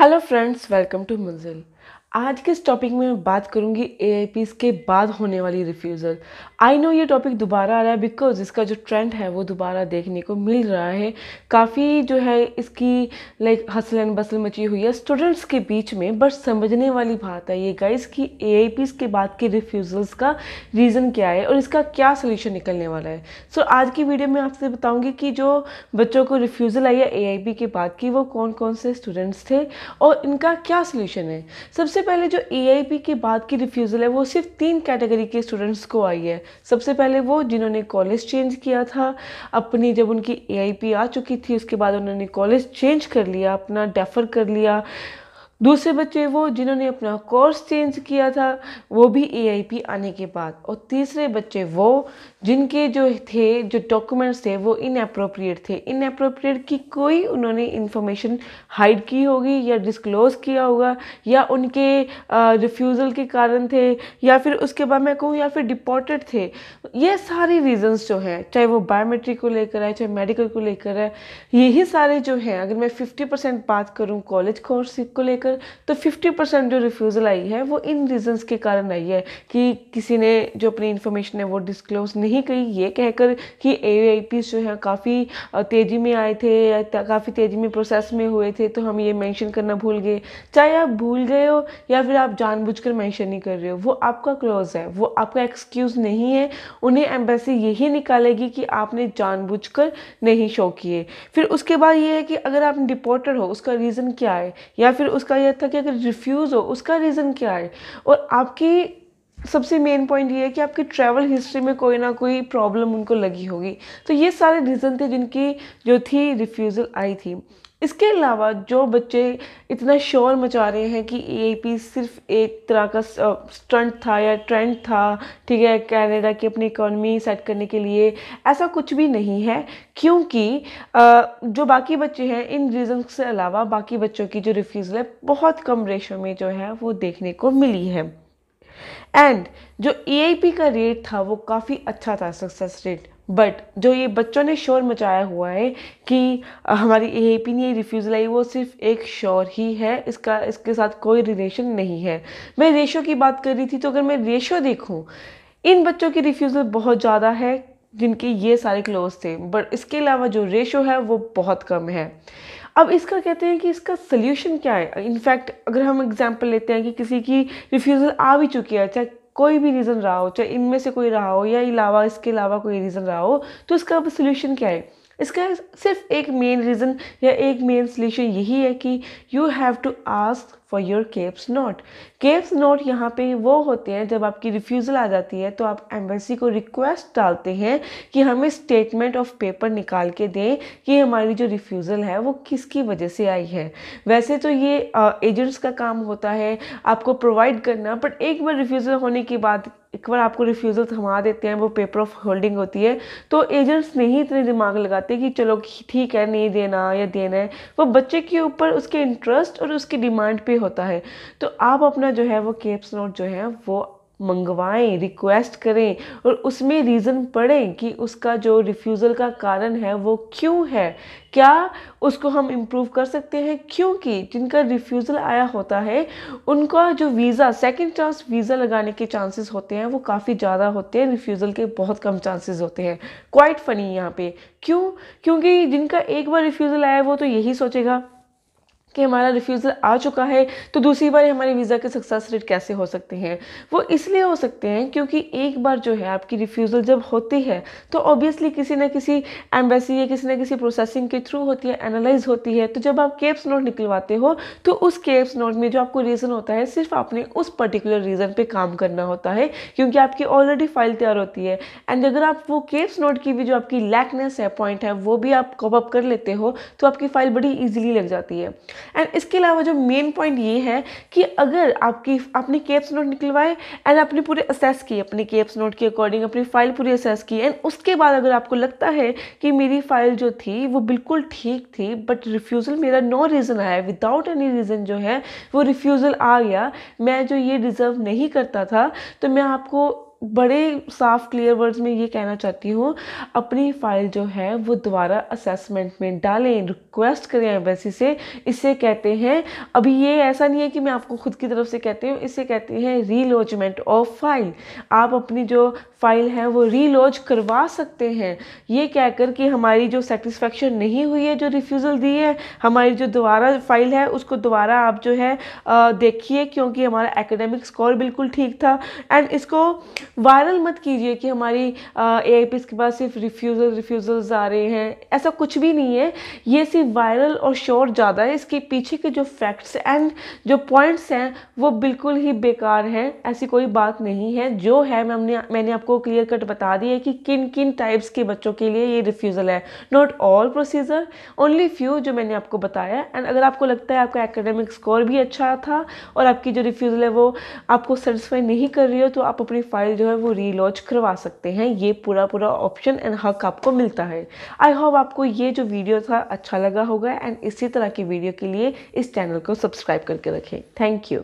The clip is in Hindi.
हेलो फ्रेंड्स, वेलकम टू मंजिल। आज के इस टॉपिक में मैं बात करूंगी एआईपीज़ के बाद होने वाली रिफ्यूज़ल। आई नो ये टॉपिक दोबारा आ रहा है बिकॉज इसका जो ट्रेंड है वो दोबारा देखने को मिल रहा है। काफ़ी जो है इसकी हसल एंड बसल मची हुई है स्टूडेंट्स के बीच में। बट समझने वाली बात है ये गाइस कि एआईपीज़ के बाद के रिफ्यूज़ल्स का रीज़न क्या है और इसका क्या सोल्यूशन निकलने वाला है। सो आज की वीडियो में आपसे बताऊंगी कि जो बच्चों को रिफ्यूज़ल आई है एआईपी के बाद की वो कौन कौन से स्टूडेंट्स थे और इनका क्या सोल्यूशन है। सबसे पहले जो एआईपी के बाद की रिफ्यूज़ल है वो सिर्फ 3 कैटेगरी के स्टूडेंट्स को आई है। सबसे पहले वो जिन्होंने कॉलेज चेंज किया था अपनी, जब उनकी एआईपी आ चुकी थी उसके बाद उन्होंने कॉलेज चेंज कर लिया, अपना डेफर कर लिया। दूसरे बच्चे वो जिन्होंने अपना कोर्स चेंज किया था वो भी एआईपी आने के बाद। और तीसरे बच्चे वो जिनके जो डॉक्यूमेंट्स थे वो इनअप्रोप्रिएट थे। इनअप्रोप्रिएट की कोई उन्होंने इन्फॉर्मेशन हाइड की होगी या डिस्क्लोज़ किया होगा या उनके रिफ्यूज़ल के कारण थे या फिर उसके बाद मैं कहूँ या फिर डिपोर्टेड थे। ये सारी रीजंस जो हैं, चाहे वो बायोमेट्रिक को लेकर है चाहे मेडिकल को लेकर है, यही सारे जो हैं, अगर मैं 50% बात करूँ कॉलेज कोर्स को लेकर तो 50% जो रिफ्यूज़ल आई है वो इन रीजंस के कारण आई है कि किसी ने जो अपनी इन्फॉर्मेशन है वो डिस्क्लोज नहीं की, ये कहकर कि एआईपीज़ जो है काफ़ी तेज़ी में आए थे, काफ़ी तेज़ी में प्रोसेस में हुए थे तो हम ये मेंशन करना भूल गए। चाहे आप भूल गए हो या फिर आप जानबूझकर मेंशन नहीं कर रहे हो, वो आपका क्लोज है, वो आपका एक्सक्यूज़ नहीं है। उन्हें एम्बेसी यही निकालेगी कि आपने जानबूझकर नहीं शो किए। फिर उसके बाद ये है कि अगर आप डिपोर्टेड हो उसका रीज़न क्या है, या फिर उसका यह था कि अगर रिफ्यूज़ हो उसका रीज़न क्या है। और आपकी सबसे मेन पॉइंट ये है कि आपकी ट्रैवल हिस्ट्री में कोई ना कोई प्रॉब्लम उनको लगी होगी। तो ये सारे रीज़न थे जिनकी जो थी रिफ्यूज़ल आई थी। इसके अलावा जो बच्चे इतना शोर मचा रहे हैं कि एआईपी सिर्फ एक तरह का स्टंट था या ट्रेंड था, ठीक है, कनाडा की अपनी इकोनॉमी सेट करने के लिए, ऐसा कुछ भी नहीं है। क्योंकि जो बाकी बच्चे हैं इन रीज़न से अलावा बाकी बच्चों की जो रिफ्यूज़ल है बहुत कम रेशो में जो है वो देखने को मिली है। एंड जो एआईपी का रेट था वो काफ़ी अच्छा था, सक्सेस रेट। बट जो ये बच्चों ने शोर मचाया हुआ है कि हमारी एआईपी ने रिफ्यूज़ल आई, वो सिर्फ एक शोर ही है, इसके साथ कोई रिलेशन नहीं है। मैं रेशो की बात कर रही थी, तो अगर मैं रेशो देखूं इन बच्चों की रिफ्यूज़ल बहुत ज़्यादा है जिनके ये सारे क्लोज थे, बट इसके अलावा जो रेशो है वो बहुत कम है। अब इसका कहते हैं कि इसका सल्यूशन क्या है। इनफैक्ट अगर हम एग्जांपल लेते हैं कि किसी की रिफ्यूज़ल आ भी चुकी है, चाहे कोई भी रीज़न रहा हो, चाहे इनमें से कोई रहा हो या इसके अलावा कोई रीज़न रहा हो, तो इसका अब सल्यूशन क्या है। इसका सिर्फ एक मेन रीज़न या एक मेन सल्यूशन यही है कि you have to ask for your caps note. Caps note यहाँ पे वो होते हैं जब आपकी रिफ्यूज़ल आ जाती है तो आप एम्बेसी को रिक्वेस्ट डालते हैं कि हमें स्टेटमेंट ऑफ पेपर निकाल के दें कि हमारी जो रिफ्यूज़ल है वो किसकी वजह से आई है। वैसे तो ये एजेंट्स का काम होता है आपको प्रोवाइड करना, बट एक बार रिफ्यूज़ल होने के बाद एक बार आपको रिफ्यूज़ल थमा देते हैं, वो पेपर ऑफ होल्डिंग होती है, तो एजेंट्स नहीं इतने दिमाग लगाते कि चलो ठीक है नहीं देना या देना है। वो बच्चे के ऊपर उसके इंटरेस्ट और उसकी डिमांड पे होता है। तो आप अपना जो है वो केप्स नोट जो है वो मंगवाएं, रिक्वेस्ट करें और उसमें रीज़न पढ़ें कि उसका जो रिफ्यूज़ल का कारण है वो क्यों है, क्या उसको हम इम्प्रूव कर सकते हैं। क्योंकि जिनका रिफ्यूज़ल आया होता है उनका जो वीज़ा सेकंड चांस वीज़ा लगाने के चांसेस होते हैं वो काफ़ी ज़्यादा होते हैं, रिफ्यूज़ल के बहुत कम चांसेस होते हैं। क्वाइट फनी यहाँ पे क्यों, क्योंकि जिनका एक बार रिफ्यूज़ल आया है वो तो यही सोचेगा कि हमारा रिफ्यूज़ल आ चुका है तो दूसरी बार हमारे वीज़ा के सक्सेस रेट कैसे हो सकते हैं। वो इसलिए हो सकते हैं क्योंकि एक बार जो है आपकी रिफ्यूज़ल जब होती है तो ऑब्वियसली किसी न किसी एम्बेसी या किसी न किसी प्रोसेसिंग के थ्रू होती है, एनालाइज होती है। तो जब आप केप्स नोट निकलवाते हो तो उस केप्स नोट में जो आपको रीज़न होता है सिर्फ आपने उस पर्टिकुलर रीज़न पर काम करना होता है क्योंकि आपकी ऑलरेडी फाइल तैयार होती है। एंड अगर आप वो केप्स नोट की भी जो आपकी लैकनेस है, पॉइंट है, वो भी आप कवर अप कर लेते हो तो आपकी फाइल बड़ी ईजिली लग जाती है। एंड इसके अलावा जो मेन पॉइंट ये है कि अगर आपने केप्स नोट निकलवाए एंड आपने पूरे असेस किए, अपने केप्स नोट के अकॉर्डिंग अपनी फाइल पूरी असेस की, एंड उसके बाद अगर आपको लगता है कि मेरी फाइल जो थी वो बिल्कुल ठीक थी बट रिफ्यूज़ल मेरा नो रीज़न आया, विदाउट एनी रीज़न जो है वो रिफ्यूज़ल आ गया, मैं जो ये डिज़र्व नहीं करता था, तो मैं आपको बड़े साफ क्लियर वर्ड्स में ये कहना चाहती हूँ, अपनी फ़ाइल जो है वो दोबारा असेसमेंट में डालें, रिक्वेस्ट करें एम्बेसी से। इसे कहते हैं, अभी ये ऐसा नहीं है कि मैं आपको खुद की तरफ से कहती हूँ, इसे कहते हैं रीलॉजमेंट ऑफ फाइल। आप अपनी जो फाइल है वो रीलॉज करवा सकते हैं, ये कहकर कि हमारी जो सेटिस्फेक्शन नहीं हुई है, जो रिफ्यूज़ल दी है, हमारी जो दोबारा फाइल है उसको दोबारा आप जो है देखिए, क्योंकि हमारा एकेडमिक स्कोर बिल्कुल ठीक था। एंड इसको वायरल मत कीजिए कि हमारी एआईपीज़ के पास सिर्फ रिफ्यूज़ल्स आ रहे हैं, ऐसा कुछ भी नहीं है। ये सिर्फ वायरल और शोर ज़्यादा है, इसके पीछे के जो फैक्ट्स एंड जो पॉइंट्स हैं वो बिल्कुल ही बेकार हैं, ऐसी कोई बात नहीं है। जो है मैंने आपको क्लियर कट बता दिया है कि किन किन टाइप्स के बच्चों के लिए ये रिफ्यूज़ल है। Not all procedure, only few जो मैंने आपको बताया। एंड अगर आपको लगता है आपका एकेडमिक स्कोर भी अच्छा था और आपकी जो रिफ्यूज़ल है वो आपको सेटिस्फाई नहीं कर रही हो, तो आप अपनी फाइल जो है वो रीलॉन्च करवा सकते हैं। ये पूरा ऑप्शन एंड हक आपको मिलता है। आई होप आपको ये जो वीडियो था अच्छा लगा होगा, एंड इसी तरह की वीडियो के लिए इस चैनल को सब्सक्राइब करके रखें। Thank you.